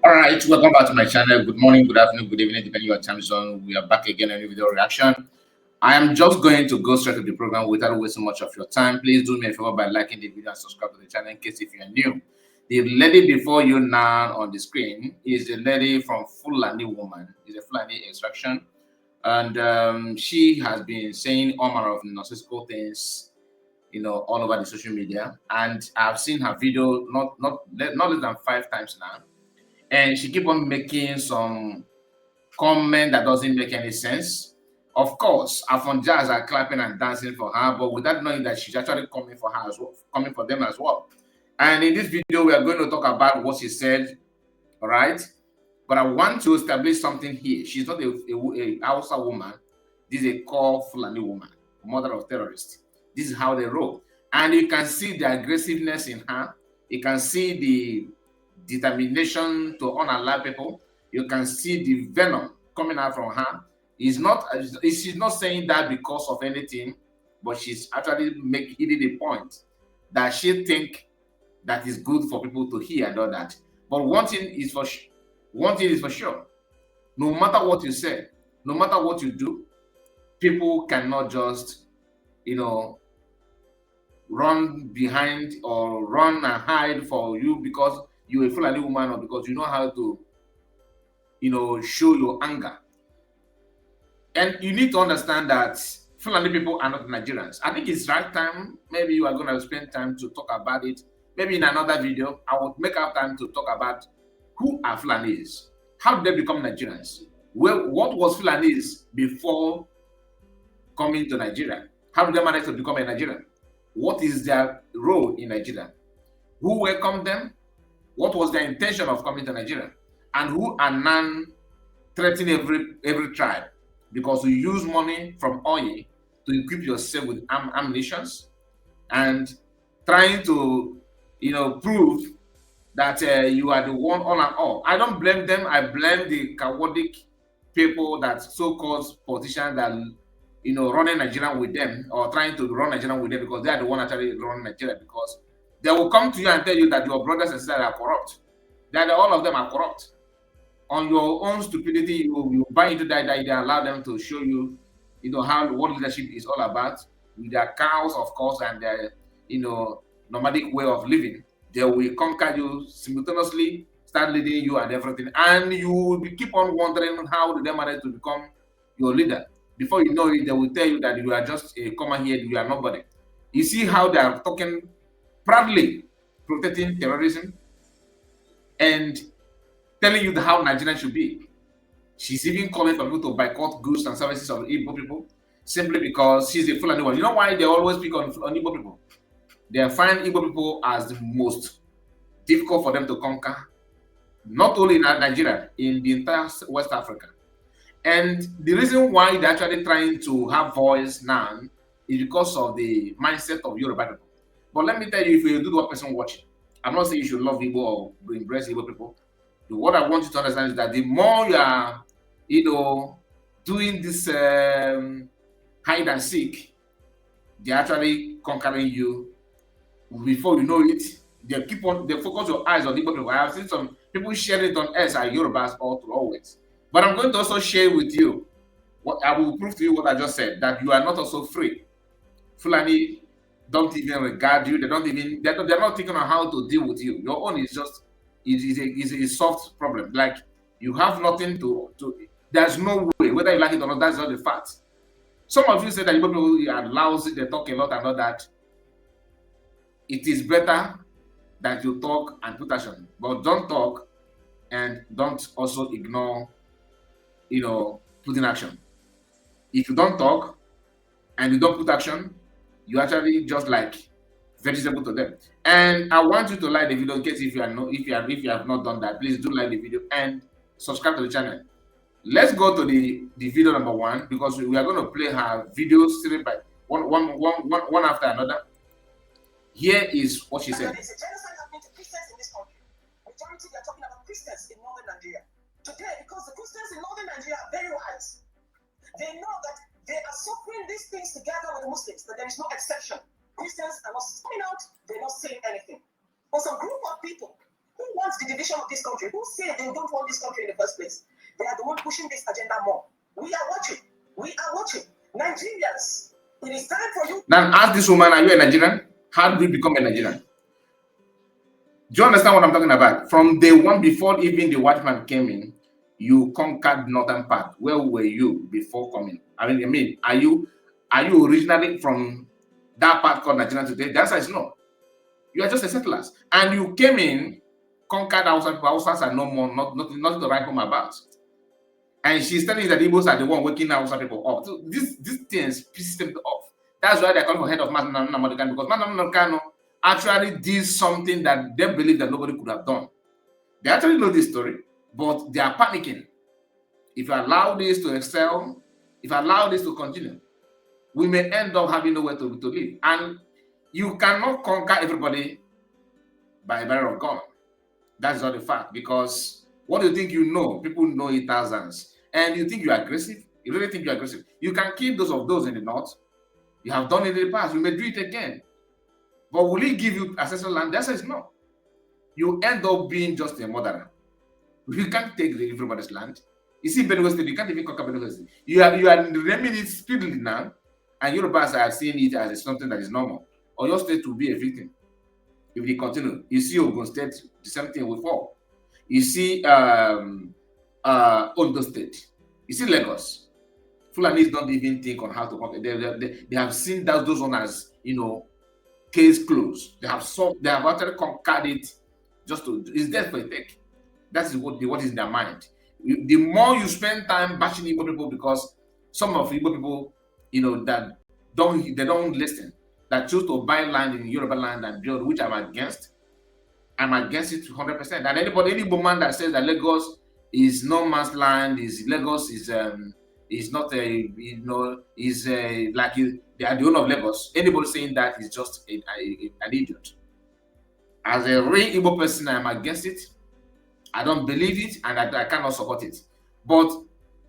All right, welcome back to my channel. Good morning, good afternoon, good evening, depending on your time zone. We are back again on a video reaction. I am just going to go straight to the program without wasting much of your time. Please do me a favor by liking the video and subscribe to the channel in case if you are new. The lady before you now on the screen is a lady from Fulani woman. It's a Fulani extraction, and she has been saying all manner of nonsensical things, all over the social media. And I've seen her video not less than 5 times now, and she keep on making some comment that doesn't make any sense. Of course, Afon Jazz are clapping and dancing for her, but without knowing that she's actually coming for her as well, coming for them as well. And in this video, we are going to talk about what she said, all right? But I want to establish something here. She's not a Hausa woman. This is a core Fulani woman, mother of terrorists. This is how they roll. And you can see the aggressiveness in her. You can see the determination to unalive people. You can see the venom coming out from her. She's not saying that because of anything, but she's actually hitting the point that she think that is good for people to hear and all that. But one thing is for sure. No matter what you say, no matter what you do, people cannot just, run behind or run and hide for you because you're a Fulani woman or because you know how to, show your anger. And you need to understand that Fulani people are not Nigerians. I think it's right time, maybe you are going to spend time to talk about it. Maybe in another video, I will make up time to talk about who are Fulanis. How did they become Nigerians? Well, what was Fulanis before coming to Nigeria? How did they manage to become a Nigerian? What is their role in Nigeria? Who welcomed them? What was their intention of coming to Nigeria? And who are now threatening every tribe? Because you use money from oil to equip yourself with ammunitions and trying to, prove that you are the one all and all. I don't blame them. I blame the chaotic people, that so-called politicians that, running Nigeria with them or trying to run Nigeria with them, because they are the one actually running Nigeria, because they will come to you and tell you that your brothers and sisters are corrupt. That all of them are corrupt. On your own stupidity, you buy into that idea, allow them to show you, what leadership is all about, with their cows, of course, and their, nomadic way of living. They will conquer you simultaneously, start leading you and everything, and you will keep on wondering how did they manage to become your leader. Before you know it, they will tell you that you are just a comma here, you are nobody. You see how they are talking proudly, protecting terrorism and telling you how Nigeria should be. She's even calling for people to boycott goods and services of Igbo people simply because she's a Fulani woman. You know why they always pick on Igbo people? They find Igbo people as the most difficult for them to conquer, not only in Nigeria, in the entire West Africa. And the reason why they're actually trying to have voice now is because of the mindset of Yoruba people. But let me tell you, if you do the one person watching, I'm not saying you should love Igbo or embrace Igbo people. What I want you to understand is that the more you are, doing this hide and seek, they're actually conquering you. Before you know it, they focus your eyes on Igbo people. I have seen some people share it on us as Yorubas all through always. But I'm going to also share with you what I will prove to you what I just said, that you are not also free. Fulani don't even regard you. They're not thinking on how to deal with you. Your own is just is a soft problem. Like you have nothing to. There's no way, whether you like it or not. That's not the fact. Some of you say that people are lousy, they talk a lot and all that. It is better that you talk and put action, but don't talk and don't also ignore, putting action. If you don't talk and you don't put action, you actually just like vegetable to them. And I want you to like the video in case if you have not done that, please do like the video and subscribe to the channel. Let's go to the video number one, because we are going to play her videos by one after another. Here is what she said. There's a genocide happening to Christians in this country. Majority, they are talking about Christians in northern Nigeria. Today, because the Christians in northern Nigeria are very wise, they know that they are suffering these things together with Muslims, but there is no exception. Christians are not coming out, they're not saying anything. But some group of people who wants the division this country, who say they don't want this country in the first place, they are the one pushing this agenda more. We are watching. We are watching. Nigerians, it is time for you. Now, ask this woman, are you a Nigerian? How did you become a Nigerian? Do you understand what I'm talking about? From day one, before even the white man came in, you conquered northern part. Where were you before coming? I mean, are you originally from that part called Nigeria today? The answer is no. You are just a settlers, and you came in, conquered Hausa. Hausas are no more, nothing to write home about. And she's telling you that Igbos are the one waking Hausa people up. So these things pisses them off. That's why they're calling for head of Madam Nnamdi, because Madam Nnamdi actually did something that they believe that nobody could have done. They actually know this story, but they are panicking. If you allow this to excel, if you allow this to continue, we may end up having nowhere to live. And you cannot conquer everybody by a barrel of gun. That's not the fact, because what do you think you know? People know it thousands. And you think you're aggressive? You really think you're aggressive? You can keep those in the north. You have done it in the past. You may do it again. But will he give you ancestral land? The answer is no. You end up being just a murderer. You can't take everybody's land. You see, Benue State, you can't even conquer Benue State. You are renaming it speedily now, and Yorubas are seeing it as something that is normal. Or your state will be a victim if they continue. You see Ogun State, the same thing will fall. You see Ondo State. You see Lagos. Fulanis don't even think on how to conquer. They have seen those one as, case closed. They have actually conquered it. It's there for a take. That is what is in their mind. The more you spend time bashing Igbo people, because some of Igbo people, that they don't listen, that choose to buy land in Yoruba land and build, which I'm against. I'm against it 100%. And any woman that says that Lagos is no man's land, Lagos is not a, like they are the owner of Lagos. Anybody saying that is just an idiot. As a real Igbo person, I'm against it. I don't believe it, and I cannot support it. But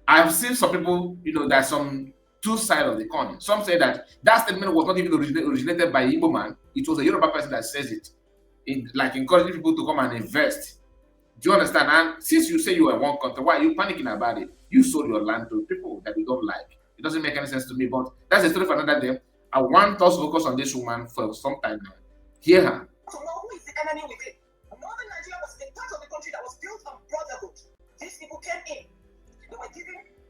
I've seen some people, there's some two sides of the coin. Some say that statement was not even originated by Igbo man. It was a Yoruba person that says it. Like encouraging people to come and invest. Do you understand? And since you say you are one country, why are you panicking about it? You sold your land to people that you don't like. It doesn't make any sense to me, but that's a story for another day. I want us to focus on this woman for some time now. Hear her. To know who is the enemy within. Northern Nigeria was a part of the country that was built on brotherhood. These people came in. They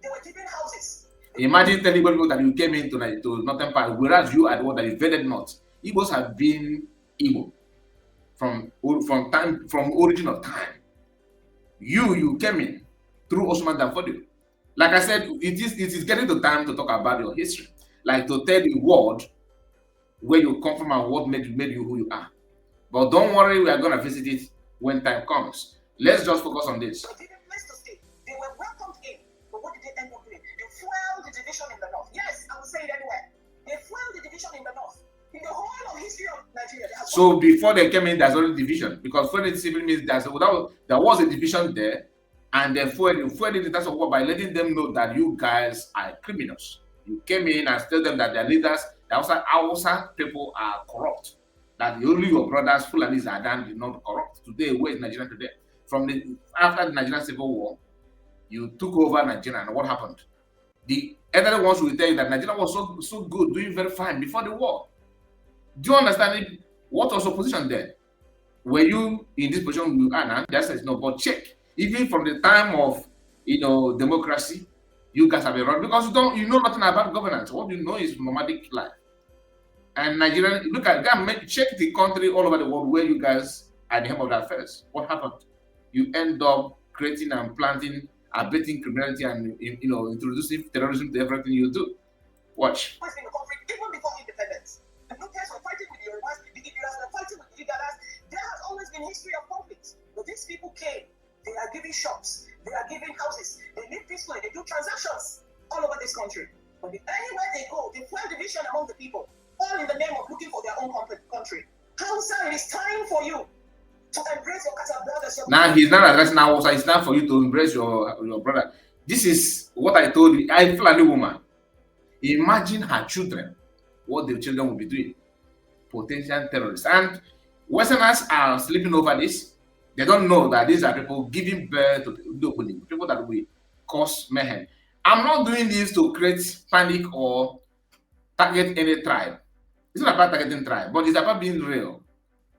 were given houses. Imagine telling people that you came into northern part, whereas you are the one that invaded north. Igbos have been Igbo from origin of time. You came in through Osman Danfodio. Like I said, it is getting the time to talk about your history, like to tell the world where you come from and what made you who you are. But don't worry, we are going to visit it when time comes. Let's just focus on this. They didn't place to stay. They were welcomed in, but what did they end up doing? They fueled the division in the north. Yes, I will say it anywhere. They fueled the division in the north. In the whole of history of Nigeria, so before they came in, there's already division, because fueling simply means there was a division there, and they fueled it in terms of what, by letting them know that you guys are criminals. You came in and tell them that their leaders, the Hausa people, are corrupt. That only your brothers, Fulanis, are not corrupt. Today, where is Nigeria today? After the Nigerian Civil War, you took over Nigeria, and what happened? The elderly ones will tell you that Nigeria was so good, doing very fine before the war. Do you understand it? What was your position there? Were you in this position you are now? The answer is no, but check. Even from the time of democracy, you guys have been run, because you know nothing about governance. What you know is nomadic life. And Nigeria, check the country all over the world where you guys are the helm of the affairs. What happened? You end up creating and planting, abating criminality, and introducing terrorism to everything you do. Watch. Even before independence, the Nubians were fighting with the Yorubas, the Igbos were fighting with the Igalas. There has always been history of conflict. But these people came. They are giving shops. They are giving houses. They live peacefully. They do transactions all over this country. But anywhere they go, they fuel division among the people, all in the name of looking for their own country. Hausa, it is time for you to embrace your Kata brothers. Now he's not addressing Hausa. It's time for you to embrace your brother. This is what I told you. I feel like a woman. Imagine her children, what the children will be doing. Potential terrorists. And Westerners are sleeping over this. They don't know that these are people giving birth to people that will cause mayhem. I'm not doing this to create panic or target any tribe. It's not about targeting tribe, but it's about being real.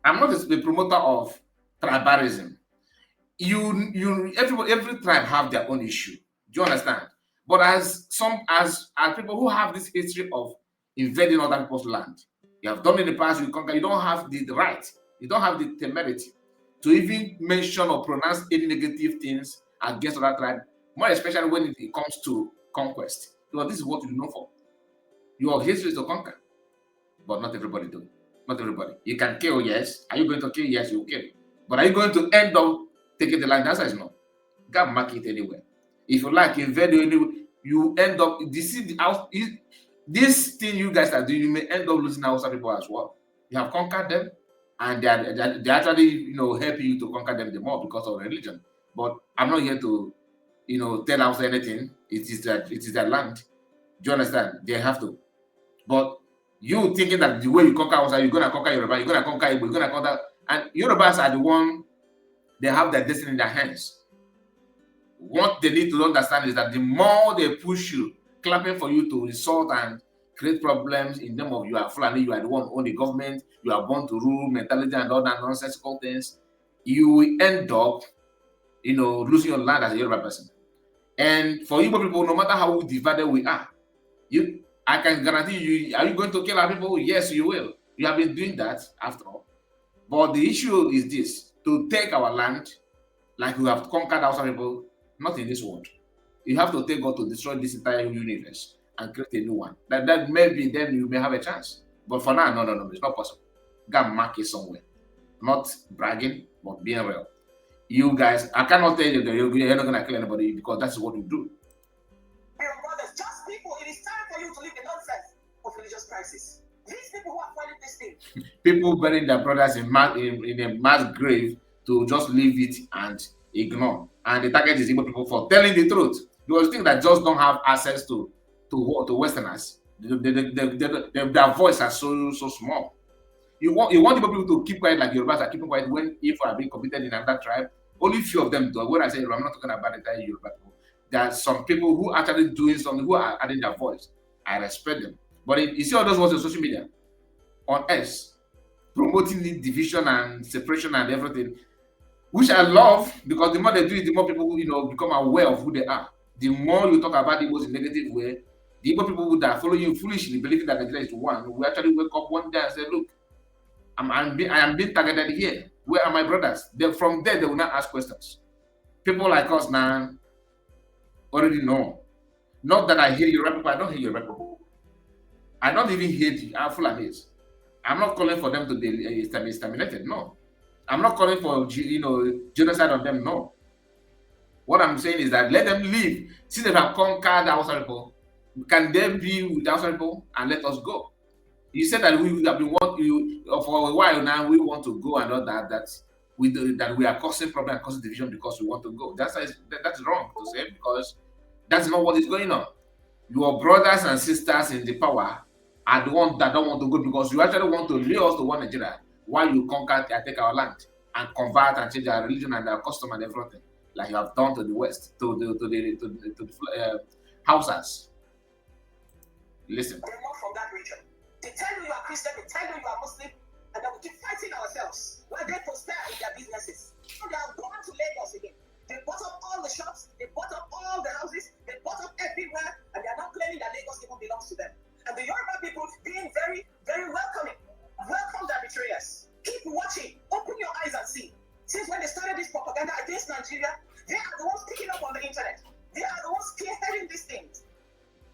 I'm not a promoter of tribalism. Every tribe have their own issue. Do you understand? But as people who have this history of invading other people's land, you have done in the past, you conquer, you don't have the right, you don't have the temerity to even mention or pronounce any negative things against other tribe, more especially when it comes to conquest. Because this is what you know for. Your history is to conquer, but not everybody do. Not everybody. You can kill, yes. Are you going to kill? Yes, you kill. But are you going to end up taking the land? The answer is no. You can't mark it anywhere. If you like invade anywhere, you end up this thing you guys are doing, you may end up losing outside people as well. You have conquered them, and they actually help you to conquer them the more because of religion. But I'm not here to tell us anything. It is their land. Do you understand? They have to. But you thinking that the way you conquer Hausa, you're gonna conquer Yoruba, you're gonna conquer Igbo, you're gonna conquer, and Yorubas are the one, they have their destiny in their hands. What they need to understand is that the more they push you, clapping for you to insult and create problems in them of you are Fulani, you are the one who own the government, you are born to rule mentality and all that nonsensical things, you will end up, losing your land as a Yoruba person. And for Igbo people, no matter how divided we are, I can guarantee you, are you going to kill our people? Yes, you will. You have been doing that after all. But the issue is this: to take our land, like we have conquered outside people, not in this world. You have to take God to destroy this entire universe and create a new one. That maybe then you may have a chance. But for now, no, it's not possible. You got to mark it somewhere. Not bragging, but being real. You guys, I cannot tell you that you're not going to kill anybody because that's what you do. Brothers, just people, it is time for you to leave the nonsense of religious crisis. These people who are fighting this thing. People burying their brothers in a mass grave to just leave it and ignore. And the target is Igbo people for telling the truth. Because think that just don't have access to Westerners. Their voice are so small. You want Igbo people to keep quiet like Yorubas are keeping quiet when if are being committed in another tribe. Only few of them do. When I say I'm not talking about the entire Yoruba people. There are some people who are actually doing something, who are adding their voice. I respect them. But you see all those ones on social media, on X, promoting the division and separation and everything, which I love, because the more they do it, the more people become aware of who they are. The more you talk about Igbos in a negative way, the Igbo people that follow you foolishly, believing that Nigeria is one, will actually wake up one day and say, look, I am being targeted here. Where are my brothers? From there, they will not ask questions. People like us now already know. Not that I hate Yoruba people, I don't hate Yoruba people. I don't even hate Fulanis. I'm not calling for them to be exterminated, no. I'm not calling for genocide on them, no. What I'm saying is that let them live. Since they have conquered the Hausa people, can they be with the Hausa people and let us go? You said that we have been wanting for a while now. We want to go and all that. That we are causing problem and causing division because we want to go. That's wrong to say, because that's not what is going on. Your brothers and sisters in the power are the ones that don't want to go because you actually want to lure us to one Nigeria while you conquer and take our land and convert and change our religion and our custom and everything, like you have done to the West, to the Hausas. Listen. They're not from that region. They tell you are Christian, they tell you are Muslim, and then we keep fighting ourselves while they prosper in their businesses. So they are going to Lagos again. They bought up all the shops, they bought up all the houses, they bought up everywhere, and they are not claiming that Lagos even belongs to them. And the Yoruba people being very, very welcoming. Welcome the betrayers. Keep watching. Open your eyes and see. Since when they started this propaganda against Nigeria, they are the ones picking up on the internet. They are the ones spearheading these things.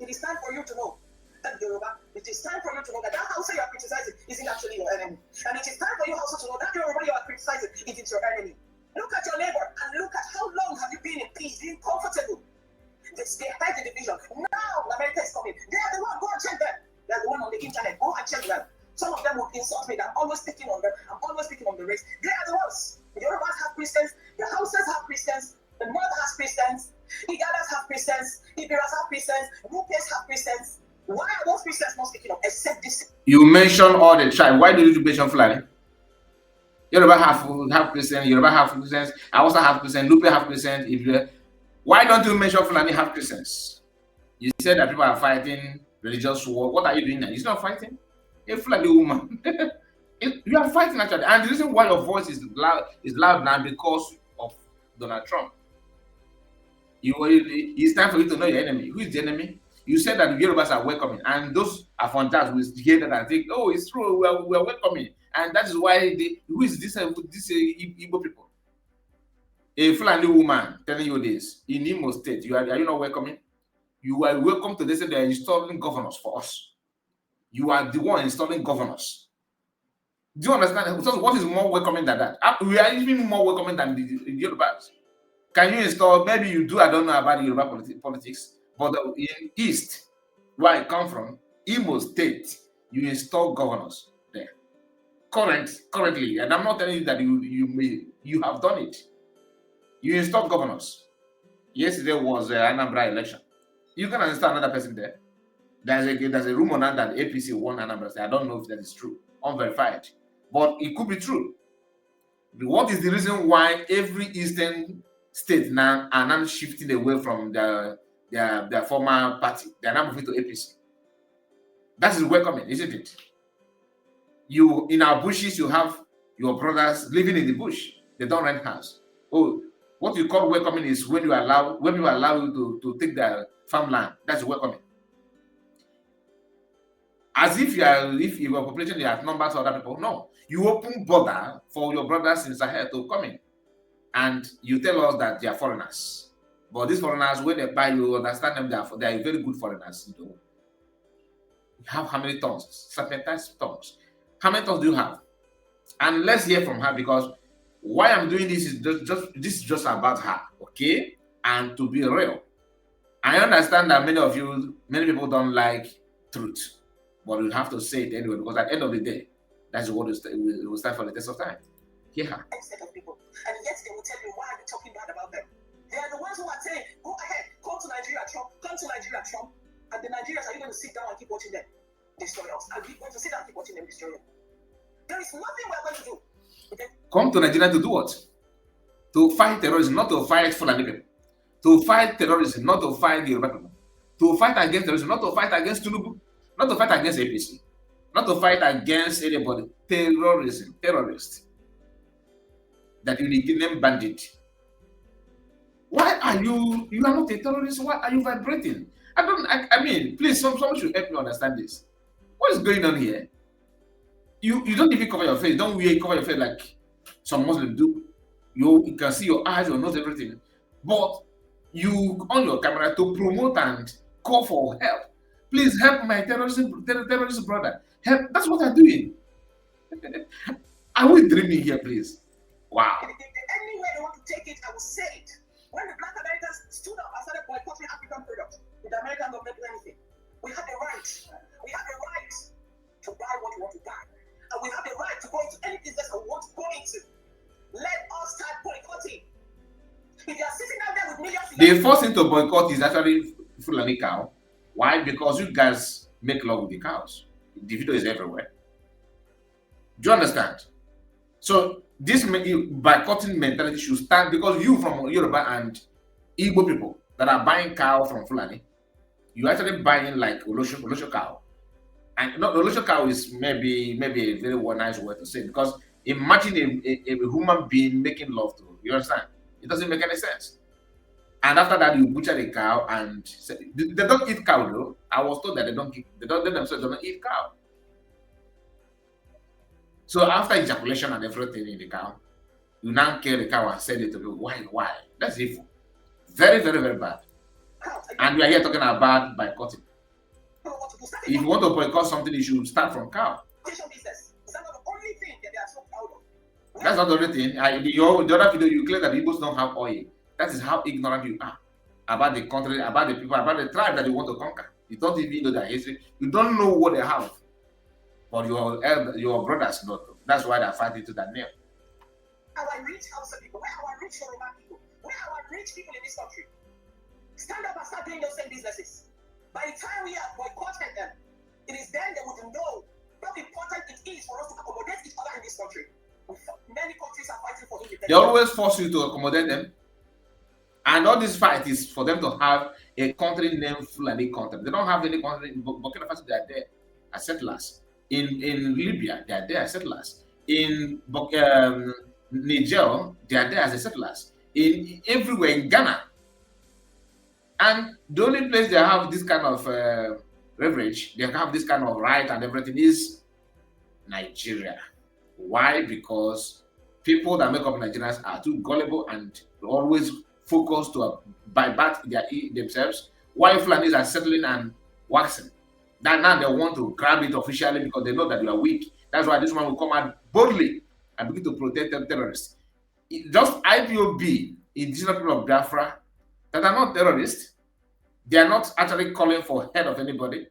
It is time for you to know that Yoruba, it is time for you to know that Hausa you are criticizing isn't actually your enemy. And it is time for you also to know that Yoruba you are criticizing isn't your enemy. Look at your neighbor and look at how long have you been in peace, being comfortable. They spearhead the division. Now America is coming. They are the one. Go and check them. They are the one on the internet. Go and check them. Some of them will insult me. I'm always picking on them. I'm always picking on the race. They are the ones. The Yorubas have Christians. The Hausas have Christians. The North has Christians. Igalas have Christians. Ibiras have Christians. Rupes have Christians. Why are those Christians not speaking up? Except this. You mentioned all the tribe. Why did you mention Fulani? Yoruba half Christian, Yoruba half Christians, I also half Christian, Lupe half Christian. If you, why don't you mention Fulani half Christians? You said that people are fighting religious war. What are you doing now? You're not fighting. A Fulani woman. You are fighting actually, and the reason why your voice is loud now because of Donald Trump. It's time for you to know your enemy. Who is the enemy? You said that the Yorubas are welcoming, and those Afonjas will hear that and think, "Oh, it's true. We are welcoming," and that is why who is this? This Igbo people? A Fulani woman telling you this in Imo State. Are you not welcoming? You are welcome to this. They are installing governors for us. You are the one installing governors. Do you understand? So what is more welcoming than that? We are even more welcoming than the Yorubas. Can you install? Maybe you do. I don't know about the Yoruba politics, but in East, where I come from, Imo State, you install governors there. Currently, and I'm not telling you that you have done it. You install governors. Yesterday was Anambra election. You can install another person there. There's a rumor now that APC won Anambra State. I don't know if that is true, unverified, but it could be true. What is the reason why every Eastern state now are now shifting away from their former party? They are now moving to APC. That is welcoming, isn't it? You in our bushes, you have your brothers living in the bush. They don't rent house. Oh, what you call welcoming is when people allow you to take their farmland. That's welcoming. As if your population you have numbers of other people. No, you open border for your brothers in Sahel to come in, and you tell us that they are foreigners. But these foreigners, when they buy, you understand them. They are very good foreigners. You have how many tons? Serpentine tons. How many tons do you have? And let's hear from her, because why I'm doing this is just about her, okay? And to be real, I understand that many people don't like truth. But we have to say it anyway, because at the end of the day, that's what will stand for the test of time. Hear her. Set of people, and yet they will tell you, why are you talking bad about them? They are the ones who are saying, go ahead, come to Nigeria, Trump, and the Nigerians are you going to sit down and keep watching them destroy us? Are we going to sit down and keep watching them destroy them? There is nothing we're going to do. Okay? Come to Nigeria to do what? To fight terrorism, not to fight Fulani people. To fight terrorism, not to fight the Yoruba people. To fight against terrorism, not to fight against Tinubu. Not to fight against APC, not to fight against anybody. Terrorism, terrorist. That you name bandit. Why are you are not a terrorist? Why are you vibrating? I mean, please, someone should help me understand this. What is going on here? You don't even cover your face. Don't cover your face like some Muslims do. You can see your eyes, your nose, everything. But you on your camera to promote and call for help. Please help my terrorist brother. Help. That's what I'm doing. Are we dreaming here, please? Wow. Any way they want to take it, I will say it. When the Black Americans stood up and started boycotting African products, did the American government do anything? We have the right. We have the right to buy what we want to buy. And we have the right to go into any business we want to go into. Let us start boycotting. If you are sitting out there with millions... The first thing to boycott is actually Fulani cow. Why? Because you guys make love with the cows. The video is everywhere. Do you understand? So this boycotting mentality should start, because you from Yoruba and Igbo people that are buying cow from Fulani, you actually buying like Olosho cow. And not Olosho cow is maybe a very nice word to say, because imagine a human being making love to you. You understand? It doesn't make any sense. And after that, you butcher the cow, and they don't eat cow though. I was told that they themselves don't eat cow. So after ejaculation and everything in the cow, you now kill the cow and sell it to people. Why? That's evil. Very, very, very bad. And we are here talking about boycotting. If you want to boycott something, you should start from cow. Is that not the only thing that they are so proud of? That's not the only thing. The other video, you claim that Igbos don't have oil. That is how ignorant you are about the country, about the people, about the tribe that you want to conquer. You don't even know their history. You don't know what they have. But your brothers know. That's why they're fighting to that nail. Our rich Hausa people, where our rich Yoruba people, where our rich people in this country stand up and start doing those same businesses. By the time we have boycotted them, it is then they would know how important it is for us to accommodate each other in this country. They always force you to accommodate them. And all this fight is for them to have a country named Fulani country. They don't have any country in Burkina Faso. They are there as settlers. In Libya, they are there as settlers. In Niger, they are there as settlers. In everywhere in Ghana. And the only place they have this kind of leverage, they have this kind of right and everything is Nigeria. Why? Because people that make up Nigerians are too gullible and always focused to bypass themselves, while Fulanis are settling and waxing. That now they want to grab it officially because they know that you are weak. That's why this one will come out boldly and begin to protect them terrorists. Just IPOB, indigenous people of Biafra, that are not terrorists. They are not actually calling for head of anybody.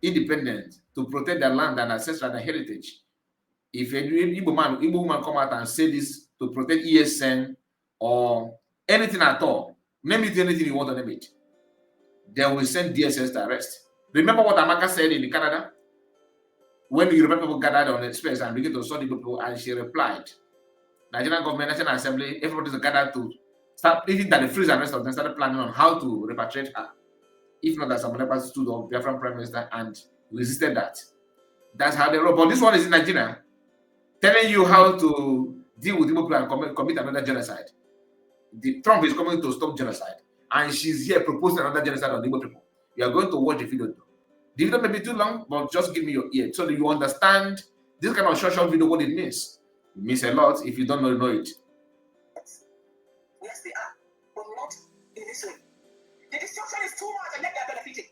Independent to protect their land and ancestral and heritage. If a Igbo woman come out and say this to protect ESN or anything at all, name it anything you want to name it, they will send DSS to arrest. Remember what Amaka said in Canada? When the European people gathered on the space and began to sort the people, and she replied, Nigerian government, National Assembly, everybody is gathered to start, even that the freeze and rest of them started planning on how to repatriate her. If not, that some other person stood up, Biafran Prime Minister, and resisted that. That's how they roll. But this one is in Nigeria, telling you how to deal with people and commit another genocide. Trump is coming to stop genocide, and she's here proposing another genocide on Igbo people. You are going to watch the video. The video may be too long, but just give me your ear so that you understand this kind of short video, what it means. It means a lot. If you don't know it. Yes, they are, but not in this way. The destruction is too much and yet they are benefiting.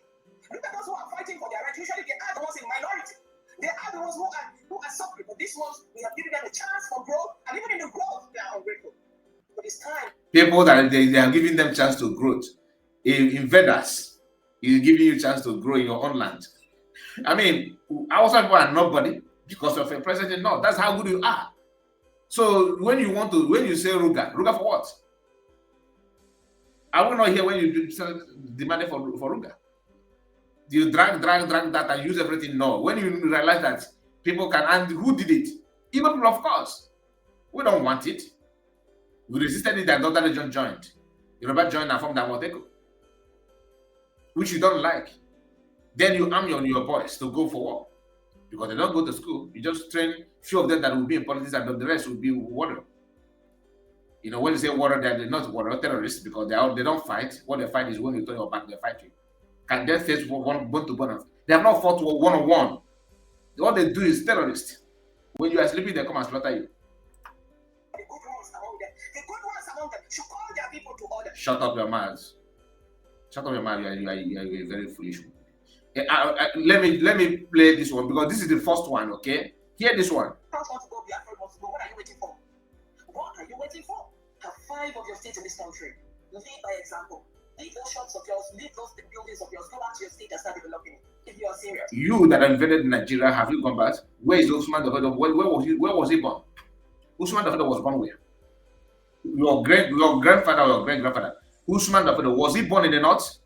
Look at those who are fighting for their right. Usually they are the ones in minority. They are the ones who are suffering. But these ones, we have given them a chance for growth, and even in the growth, they are ungrateful. But it's time. People that they are giving them chance to grow. Invaders is giving you a chance to grow in your own land. I mean, outside people are nobody because of a president. No, that's how good you are. So when you say Ruga for what? I will not hear when you demanding for Ruga. You drag that and use everything. No, when you realize that people can, and who did it? Even people, of course. We don't want it. We resisted it, and another region joined. Yoruba joined and formed Amoteko, which you don't like. Then you arm your boys to go for war because they don't go to school. You just train few of them that will be in politics, and the rest will be warrior. You know, when you say warrior, they're not warrior terrorists because they don't fight. What they fight is when you turn your back, they fight you. Can they face one to one? They have not fought one-on-one. What they do is terrorists. When you are sleeping, they come and slaughter you. The good ones among them should call their people to order. Shut up your mouths. Shut up your mouth. You are a very foolish one. Let me play this one because this is the first one. Okay, hear this one. Want to go, Biafra wants to go. What are you waiting for? What are you waiting for? Have 5 of your states in this country. Lead by example. Leave those shops of yours, leave those buildings of yours, go back to your state and start developing it. If you are serious. You that invaded Nigeria, have you gone back? Where is Usman the Hoda? Where was he born? Usman the Hoda was born where? Your grandfather or your great grandfather. Usman the Hoda, was he born in the north?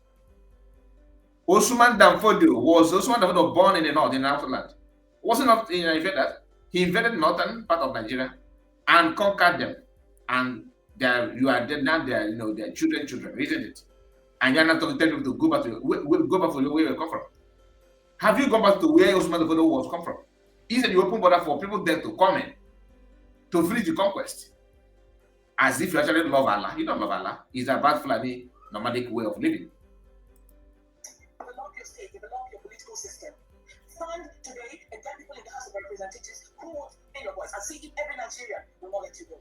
Usman Danfodio, was Usman Danfodio born in the north, in the Outland? Was he not invaded? He invaded northern part of Nigeria and conquered them. And you are dead now. They are, their children, isn't it? And you're not telling them to go back to where you come from. Have you gone back to where Usman Danfodio was come from? He said you open border for people there to come in to flee the conquest, as if you actually love Allah. You don't love Allah. It's about Fulani nomadic way of living. Develop your state, develop your political system. Fund today and get people in the House of Representatives who will pay your voice and see if every Nigerian will not let you go.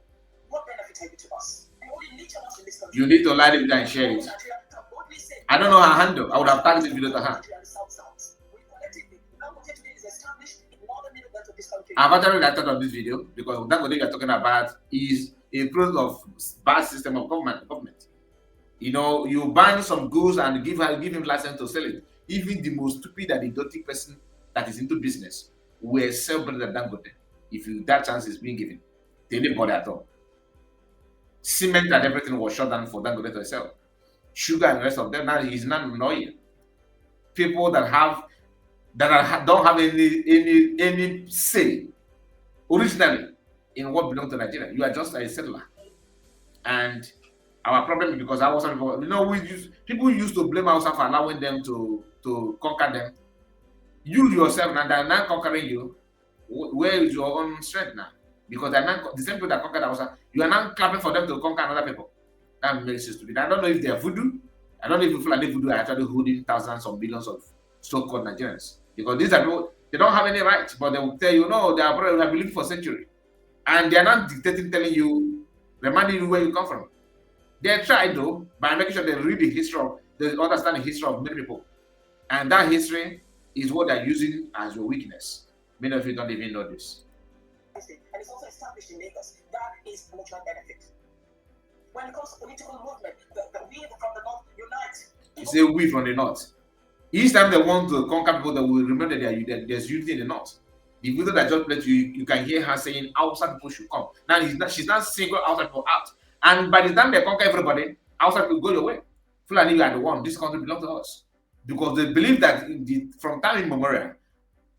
What benefit are you to us? And only each of us in this country. You need to like it and share it. I don't know her handle. I would have tagged this video to her. I've actually reacted on this video because that's what they are talking about is a process of bad system of government. You ban some goods and give him license to sell it. Even the most stupid and idiotic person that is into business will sell better than Dangote if that chance is being given to anybody at all. Cement and everything was shut down for Dangote to sell. Sugar and the rest of them, now he's not annoying. People that don't have any say originally in what belongs to Nigeria. You are just a settler. And our problem is because Hausa people, people used to blame Hausa for allowing them to conquer them. You yourself now, they're not conquering you. Where is your own strength now? Because they're not the same people that conquered Hausa. You are now clapping for them to conquer another people. That makes you stupid. I don't know if they're voodoo. I don't know if people like voodoo are actually holding thousands or millions of so-called Nigerians. Because these are people, they don't have any rights, but they will tell you, no, they have believed for centuries. And they're not dictating, telling you, reminding you where you come from. They try though, by making sure they read the history of, they understand the history of many people. And that history is what they're using as your weakness. Many of you don't even know this. And it's also established in Lagos. That is mutual benefit. When it comes to political movement, we from the north unite. You say we from the north. Each time they want to conquer people, they will remember that there's unity in the north. The video that just played you can hear her saying outside people should come. Now she's not single outside people out. And by the time they conquer everybody, outside people go your way. Fulani, you are the one. This country belongs to us. Because they believe that from time immemorial,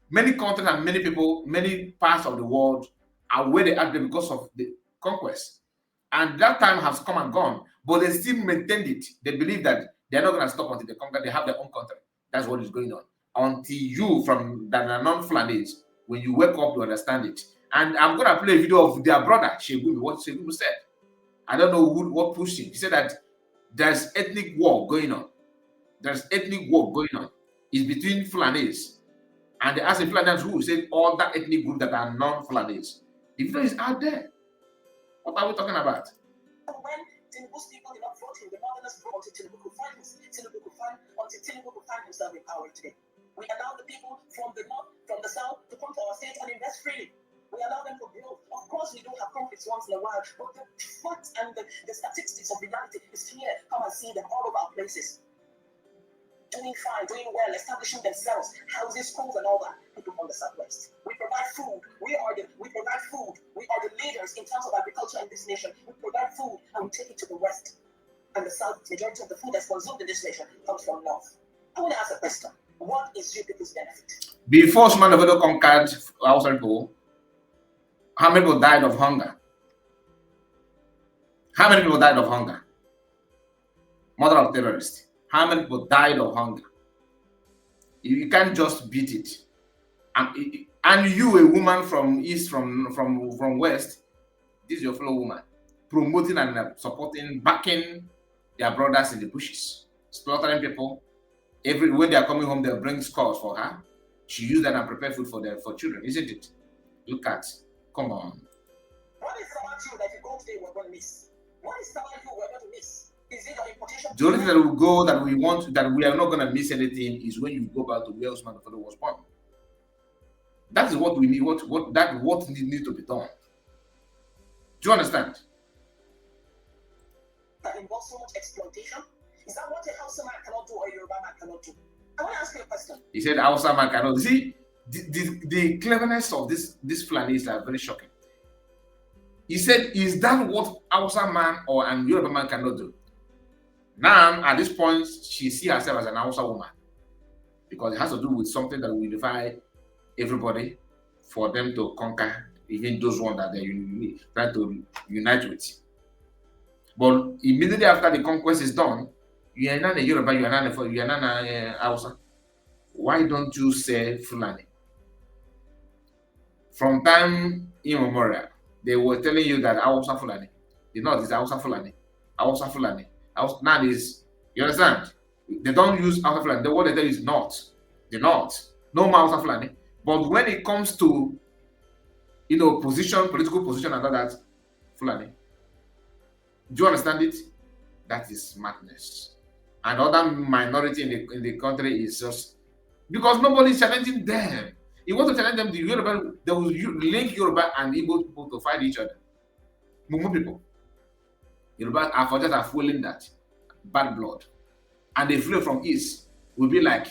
many countries and many people, many parts of the world are where they are because of the conquest. And that time has come and gone, but they still maintained it. They believe that they're not going to stop until they conquer. They have their own country. That's what is going on. Until you, from that are non-Fulanis, when you wake up, you understand it. And I'm going to play a video of their brother, Shegumi, what Shegumi said. I don't know what pushed him. He said that there's ethnic war going on. There's ethnic war going on. It's between Fulanis. And they asked the Fulanis who said all that ethnic group that are non-Fulanis. The video is out there. What are we talking about? When Tinubu's people did not vote him, the Northerners voted until Tinubu could find himself in power today. We allow the people from the north, from the south, to come to our state and invest freely. We allow them to grow. Of course, we do have conflicts once in a while, but the facts and the statistics of reality is clear. Come and see them all over our places. Doing fine, doing well, establishing themselves, houses, schools, and all that. People from the southwest. We provide food. We provide food. We are the leaders in terms of agriculture in this nation. We provide food and we take it to the west. And the south, majority of the food that's consumed in this nation comes from north. I want to ask a question. What is your people's benefit? Before Sumanovedo conquered Hausa people, how many people died of hunger? How many people died of hunger? Mother of terrorists. How many people died of hunger? You can't just beat it. And you, a woman from east, from west, this is your fellow woman, promoting and supporting, backing their brothers in the bushes, slaughtering people. When they are coming home, they'll bring scores for her. She used that and prepare food for children, isn't it? Look at, come on. What is about you that you go today we're going to miss? What is about you we're going to miss? Is it your importation? The only thing that will go that we want, that we are not going to miss anything, is when you go back to where Usman Ofodo was born. That is what we need. What needs to be done. Do you understand? That involves so much exploitation. Is that what a Hausa man cannot do or a Yoruba man cannot do? I want to ask you a question. He said Hausa man cannot. See, the cleverness of this Fulani is very shocking. He said, is that what Hausa man or an Yoruba man cannot do? Now, at this point, she sees herself as an Hausa woman because it has to do with something that will unify everybody for them to conquer even those ones that they try to unite with. But immediately after the conquest is done, you are not a Yoruba, you are not a Hausa. Why don't you say Fulani? From time immemorial, they were telling you that Hausa Fulani. The north is Hausa Fulani. Hausa Fulani. Now is, you understand? They don't use Hausa Fulani. What they tell you is north. The north. No more Hausa Fulani. But when it comes to, political position and all that, Fulani. Do you understand it? That is madness. Another minority in the country is just because nobody is challenging them. You want to challenge them, the Yoruba, they will link Yoruba and Igbo people to fight each other. Mumu people. Yoruba are just fueling that bad blood. And they flee from east will be like,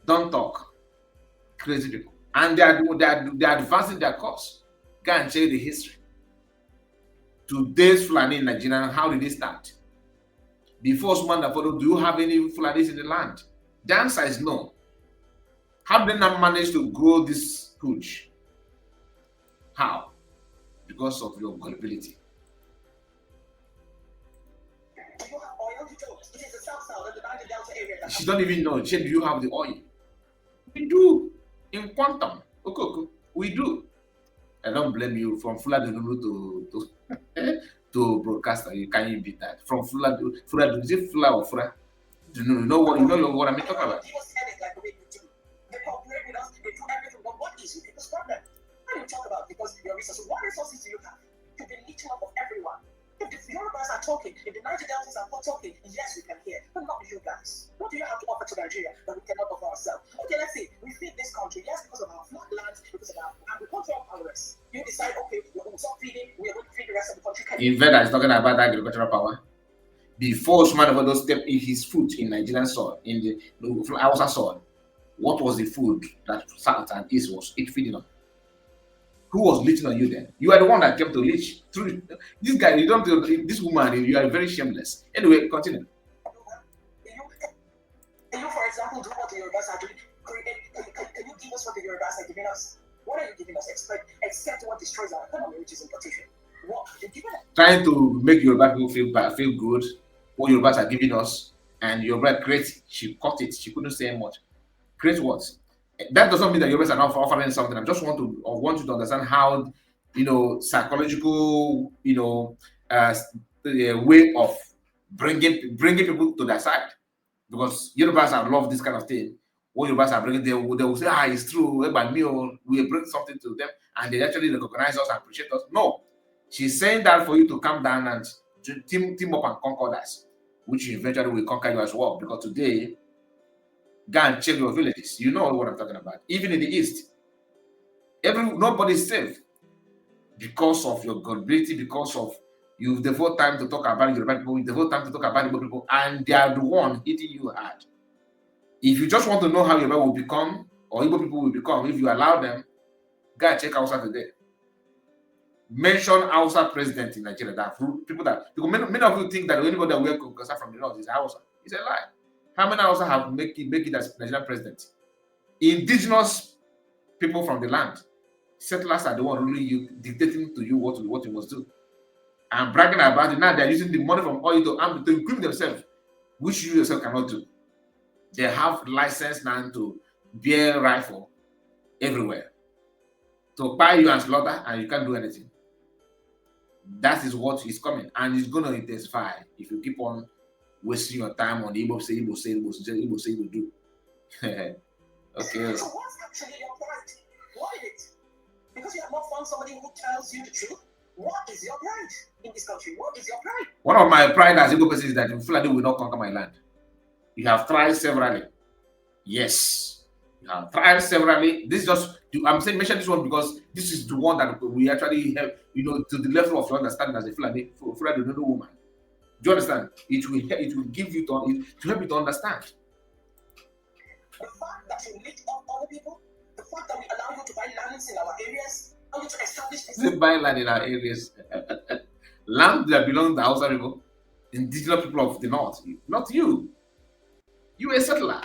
don't talk. Crazy people. And they are advancing their cause. Go and check the history. Today's Fulani in Nigeria, how did it start? Before Usman Ofodo, do you have any Fulanis in the land? The answer is no. How did they not manage to grow this huge? How? because of your gullibility. Do you have oil? You don't. It is the South and the Niger Delta area. She don't even know. She, do you have the oil? We do. In quantum. Okay. We do. I don't blame you. From Fulani to broadcaster, you can't even beat that. From Fulani, is it Fula or Fura? You know what what I'm talking about. People said it like the way you do. They cooperate with us, they do everything. But what is your people's problem? What do you talk about? Because your resources, what resources do you have? You've been leeching off of everyone. If the Yorubas are talking, if the Niger Deltas are talking, yes, we can hear, but not you guys. What do you have to offer to Nigeria that we cannot offer ourselves? Okay, let's see. We feed this country, yes, because of our flat lands, because of our agricultural powers. You decide, okay, we'll stop feeding, we're going to feed the rest of the country. Inveda is talking about agricultural power. Before Usman stepped in his foot in Nigerian soil, in the Hausa soil, what was the food that South and East was feeding on? Who was leeching on you then? You are the one that came to leech through this guy. You don't. This woman. You are very shameless. Anyway, continue. Can you, for example, do what the Yorubas are doing? Can you give us what the Yorubas are giving us? What are you giving us? Except what destroys our economy, which is importation. What are you giving us? Trying to make Yoruba people feel good. What Yorubas are giving us, and Yoruba create. She caught it. She couldn't say much. Create what? That doesn't mean that Yorubas are not offering something. I just want you to understand how, psychological, way of bringing people to their side, because Yorubas have loved this kind of thing. What Yorubas are bringing, they will say, it's true. By me, we bring something to them, and they actually recognize us and appreciate us. No, she's saying that for you to come down and team up and conquer us, which eventually will conquer you as well. Because today, go and check your villages. You know what I'm talking about. Even in the East, nobody is safe because of your gullibility, because of you devote time to talk about Yoruba people, you devote time to talk about Igbo people, and they are the one hitting you hard. If you just want to know how Yoruba will become, or Igbo people will become, if you allow them, go and check Hausa today. Mention Hausa president in Nigeria. Because many of you think that anybody that will come from the north is Hausa. It's a lie. How many Hausa have make it as Nigerian president? Indigenous people from the land, settlers are the one ruling you, dictating to you what you must do, and bragging about it. Now they're using the money from oil to equip themselves, which you yourself cannot do. They have license now to bear rifle everywhere, to buy you and slaughter, and you can't do anything. That is what is coming, and it's going to intensify if you keep on wasting your time on Igbo say, Igbo say, Igbo say, Igbo say, Igbo do. Okay. So what's actually your pride? What is it? Because you have not found somebody who tells you the truth. What is your pride in this country? What is your pride? One of my pride as Igbo person is that Fulani will not conquer my land. You have tried severally. Yes. You have tried severally. This is just, I'm saying mention this one because this is the one that we actually have, to the level of your understanding as a Fulani woman. Do you understand? It will give you to help you to understand. The fact that you lead on other people, the fact that we allow you to buy lands in our areas, and to establish business. Buy land in our areas. Land that belongs to the Hausa people, indigenous people of the north. Not you. You a settler.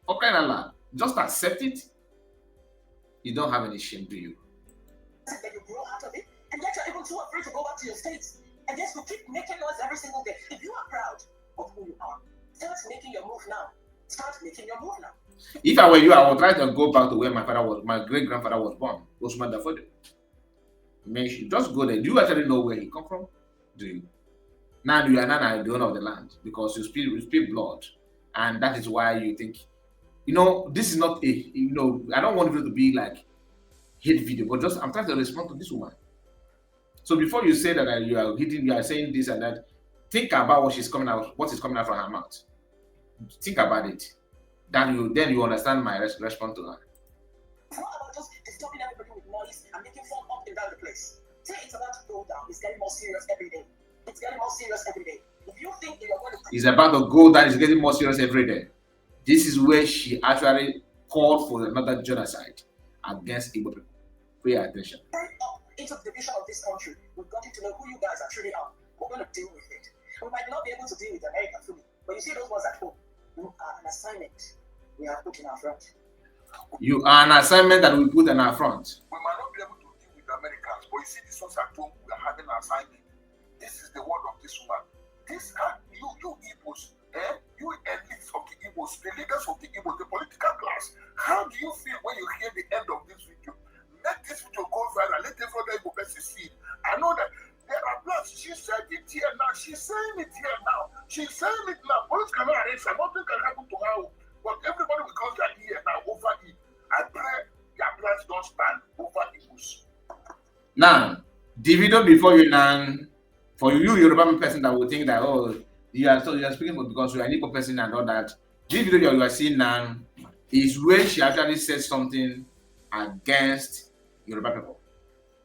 What kind of land? Just accept it. You don't have any shame, do you? That you grow out of it, and yet you're even too afraid to go back to your states. And yes, we keep making noise every single day. If you are proud of who you are, start making your move now. Start making your move now. If I were you, I would try to go back to where my great grandfather was born, Osman Dafodi. Just go there. Do you actually know where he come from? Do you? Now you are not the owner of the land because you spill blood, and that is why you think, this is not a, I don't want you to be like hate video, but just I'm trying to respond to this woman. So before you say that you are saying this and that, think about what is coming out from her mouth. Think about it. Then you understand my response to her. It's not about just disturbing everybody with noise and making fun up and down the place. Say it's about to go down. It's getting more serious every day. It's getting more serious every day. If you think you are going to... It's about to go down. It's getting more serious every day. This is where she actually called for another genocide against Igbo people. Pay attention. Into the division of this country, we've got to know who you guys actually are. We're going to deal with it. We might not be able to deal with America fully, but you see those ones at home. You are an assignment we have put in our front. You are an assignment that we put in our front. We might not be able to deal with Americans, But you see, this one's at home, we are having an assignment. This is the word of this woman. This are you Igbos, you elites of the Igbos, the leaders of the Igbos, the political class. How do you feel when you hear the end of this video? Let this video go viral. Let every other Igbo person see it. I know that there are plans. She said it here now. She's saying it here now. She's saying it now. Police cannot arrest her. Nothing can happen to her. But everybody will come their ear now over it. I pray their plans don't stand over Igbos. Now, the video before you now, for you Yoruba person that will think that, oh, you are speaking because you are an Igbo person and all that. This video you are seeing now is where she actually said something against Yoruba people.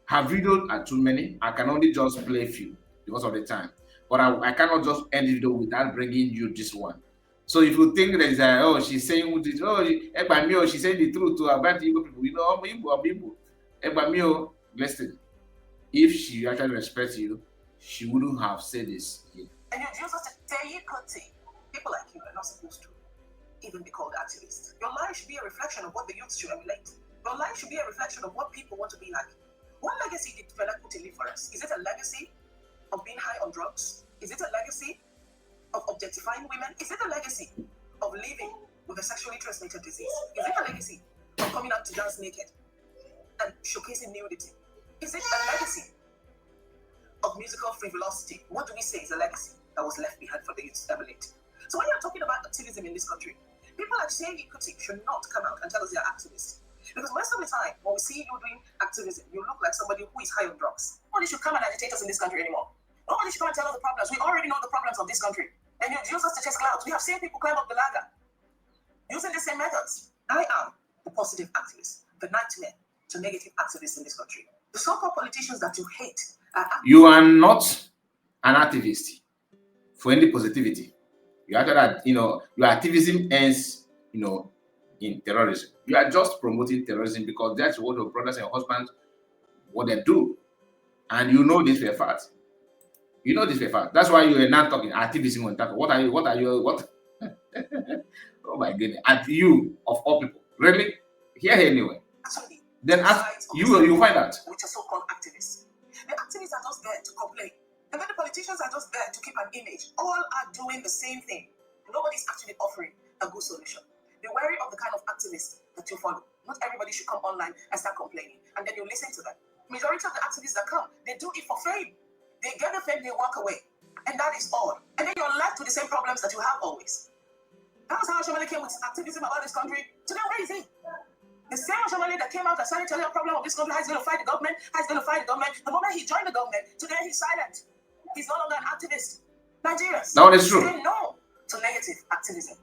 Her videos are too many. I can only just play a few because of the time. But I cannot just end the video without bringing you this one. So if you think that is oh, she's saying this, oh, she's saying the truth to about Igbo people. You know, Igbo. Listen. If she actually respects you, she wouldn't have said this here. And you just Terr0ri, people like you are not supposed to even be called activists. Your life should be a reflection of what the youth should emulate. Your life should be a reflection of what people want to be like. What legacy did Fela Kuti leave for us? Is it a legacy of being high on drugs? Is it a legacy of objectifying women? Is it a legacy of living with a sexually transmitted disease? Is it a legacy of coming out to dance naked and showcasing nudity? Is it a legacy of musical frivolity? What do we say is a legacy that was left behind for the youth to emulate? So when you're talking about activism in this country, people like Terr0ri should not come out and tell us they're activists. Because most of the time, when we see you doing activism, you look like somebody who is high on drugs. Nobody should come and agitate us in this country anymore. Nobody should come and tell us the problems. We already know the problems of this country. And you use us to chase clouds. We have seen people climb up the ladder using the same methods. I am the positive activist, the nightmare to negative activists in this country. The so-called politicians that you hate are you are not an activist for any positivity. You are that, your activism ends, in terrorism. You are just promoting terrorism because that's what your brothers and your husbands what they do. And you know this for a fact. You know this for a fact. That's why you are not talking activism on that. What are you? Oh my goodness. And you of all people. Really? Here anyway. Then ask you find out. Which are so-called activists. The activists are just there to complain. And then the politicians are just there to keep an image. All are doing the same thing. Nobody's actually offering a good solution. Be wary of the kind of activists that you follow. Not everybody should come online and start complaining. And then you listen to them. Majority of the activists that come, they do it for fame. They get the fame, they walk away. And that is all. And then you're left with the same problems that you have always. That was how Shomali came with activism about this country. Today, where is he? The same Shomali that came out and started telling the problem of this country, how he's going to fight the government, how he's going to fight the government. The moment he joined the government, today he's silent. He's no longer an activist. Nigerians, no, that's true. Say no to negative activism.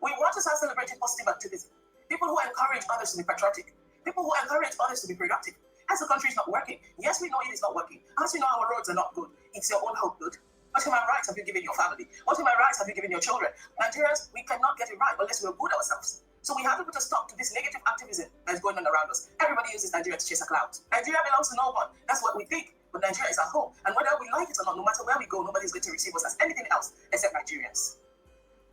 We want to start celebrating positive activism. People who encourage others to be patriotic. People who encourage others to be productive. As the country is not working, yes, we know it is not working. As we know our roads are not good, it's your own hope good. What human rights have you given your family? What human rights have you given your children? Nigerians, we cannot get it right unless we're good ourselves. So we have to put a stop to this negative activism that's going on around us. Everybody uses Nigeria to chase a cloud. Nigeria belongs to no one. That's what we think. But Nigeria is our home. And whether we like it or not, no matter where we go, nobody's going to receive us as anything else except Nigerians.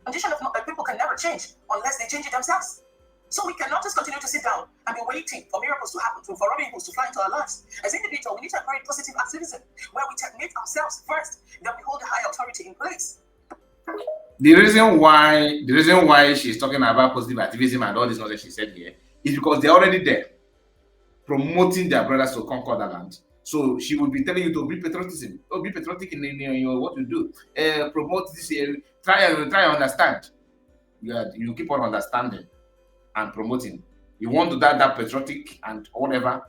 Condition of people can never change unless they change it themselves. So we cannot just continue to sit down and be waiting for miracles to happen, for Robin Hoods to fly into our lives. As individuals, we need to encourage positive activism, where we technique ourselves first, then we hold the high authority in place. The reason why she's talking about positive activism and all this nonsense she said here is because they're already there, promoting their brothers to conquer the land. So she will be telling you to be patriotism. Oh, be patriotic in your what you do. Promote this. Try and understand. You keep on understanding and promoting. You want to that patriotic and whatever,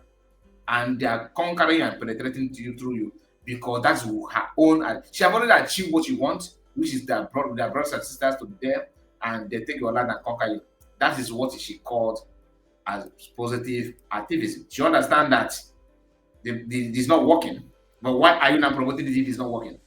and they are conquering and penetrating to you through you because that's her own. She have already achieved what you want, which is their brothers and sisters to be there, and they take your land and conquer you. That is what she called as positive activism. She understand that it's not working, but why are you not promoting it if it's not working?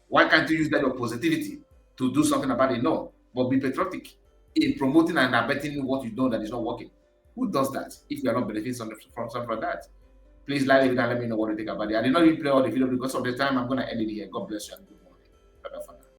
Why can't you use that your positivity to do something about it? No, but be patriotic in promoting and abetting what you know that is not working. Who does that if you are not benefiting from something like that? Please like it and let me know what you think about it. I did not even play all the video because of the time. I'm going to end it here. God bless you and good morning. Bye-bye.